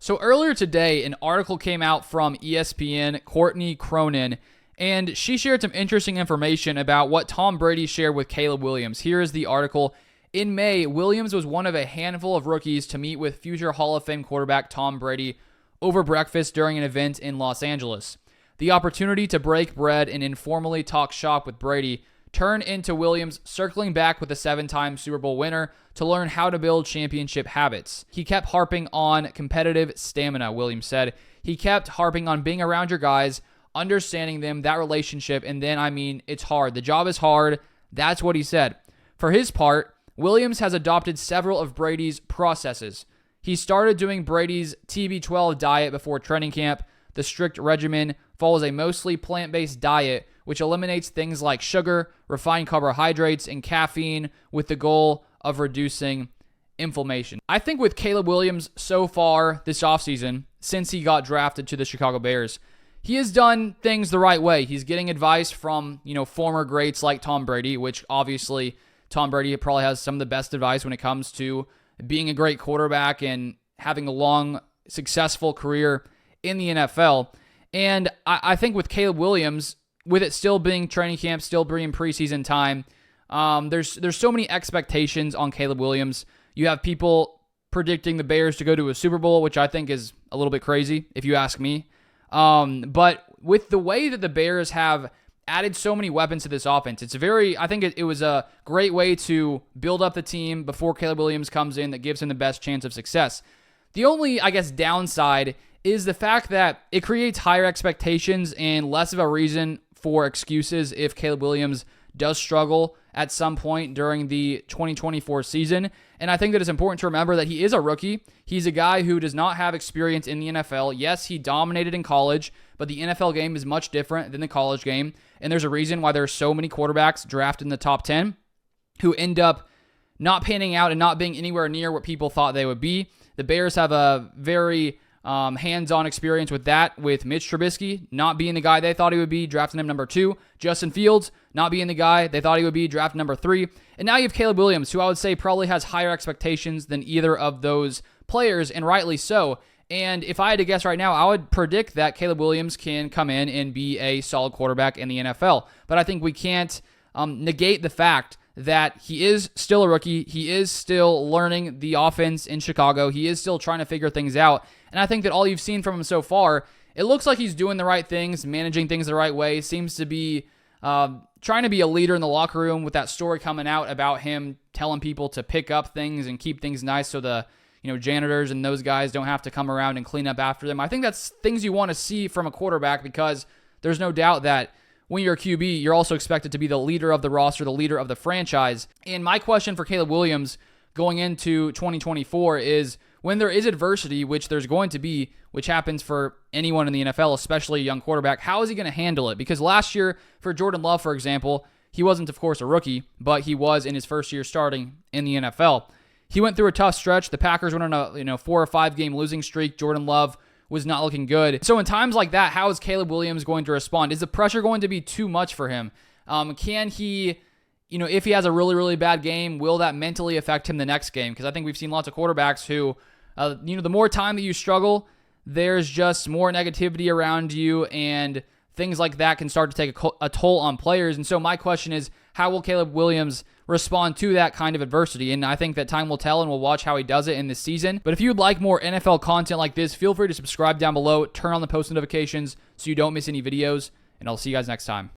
So earlier today, an article came out from ESPN, Courtney Cronin, and she shared some interesting information about what Tom Brady shared with Caleb Williams. Here is the article. In May, Williams was one of a handful of rookies to meet with future Hall of Fame quarterback Tom Brady over breakfast during an event in Los Angeles. The opportunity to break bread and informally talk shop with Brady turned into Williams circling back with a 7-time Super Bowl winner to learn how to build championship habits. He kept harping on competitive stamina, Williams said. He kept harping on being around your guys, understanding them, that relationship, and then, it's hard. The job is hard. That's what he said. For his part, Williams has adopted several of Brady's processes. He started doing Brady's TB12 diet before training camp. The strict regimen follows a mostly plant-based diet, which eliminates things like sugar, refined carbohydrates, and caffeine with the goal of reducing inflammation. I think with Caleb Williams so far this offseason, since he got drafted to the Chicago Bears, he has done things the right way. He's getting advice from, former greats like Tom Brady, which obviously Tom Brady probably has some of the best advice when it comes to being a great quarterback and having a long, successful career in the NFL. And I think with Caleb Williams, with it still being training camp, still being preseason time, there's so many expectations on Caleb Williams. You have people predicting the Bears to go to a Super Bowl, which I think is a little bit crazy, if you ask me. But with the way that the Bears have added so many weapons to this offense, I think it was a great way to build up the team before Caleb Williams comes in that gives him the best chance of success. The only, downside is the fact that it creates higher expectations and less of a reason for excuses if Caleb Williams does struggle at some point during the 2024 season. And I think that it's important to remember that he is a rookie. He's a guy who does not have experience in the NFL. Yes, he dominated in college, but the NFL game is much different than the college game. And there's a reason why there are so many quarterbacks drafted in the top 10 who end up not panning out and not being anywhere near what people thought they would be. The Bears have a very hands-on experience with that, with Mitch Trubisky not being the guy they thought he would be, drafting him number 2. Justin Fields not being the guy they thought he would be, drafted number 3. And now you have Caleb Williams, who I would say probably has higher expectations than either of those players, and rightly so. And if I had to guess right now, I would predict that Caleb Williams can come in and be a solid quarterback in the NFL. But I think we can't negate the fact that he is still a rookie. He is still learning the offense in Chicago. He is still trying to figure things out. And I think that all you've seen from him so far, it looks like he's doing the right things, managing things the right way, seems to be trying to be a leader in the locker room with that story coming out about him telling people to pick up things and keep things nice so the janitors and those guys don't have to come around and clean up after them. I think that's things you want to see from a quarterback, because there's no doubt that when you're a QB, you're also expected to be the leader of the roster, the leader of the franchise. And my question for Caleb Williams going into 2024 is, when there is adversity, which there's going to be, which happens for anyone in the NFL, especially a young quarterback, how is he going to handle it? Because last year, for Jordan Love, for example, he wasn't, of course, a rookie, but he was in his first year starting in the NFL. He went through a tough stretch. The Packers went on a 4 or 5 game losing streak. Jordan Love was not looking good. So in times like that, how is Caleb Williams going to respond? Is the pressure going to be too much for him? Can he, if he has a really, really bad game, will that mentally affect him the next game? Because I think we've seen lots of quarterbacks who, the more time that you struggle, there's just more negativity around you, and things like that can start to take a toll on players. And so my question is, how will Caleb Williams respond to that kind of adversity? And I think that time will tell, and we'll watch how he does it in this season. But if you'd like more NFL content like this, feel free to subscribe down below, turn on the post notifications so you don't miss any videos, and I'll see you guys next time.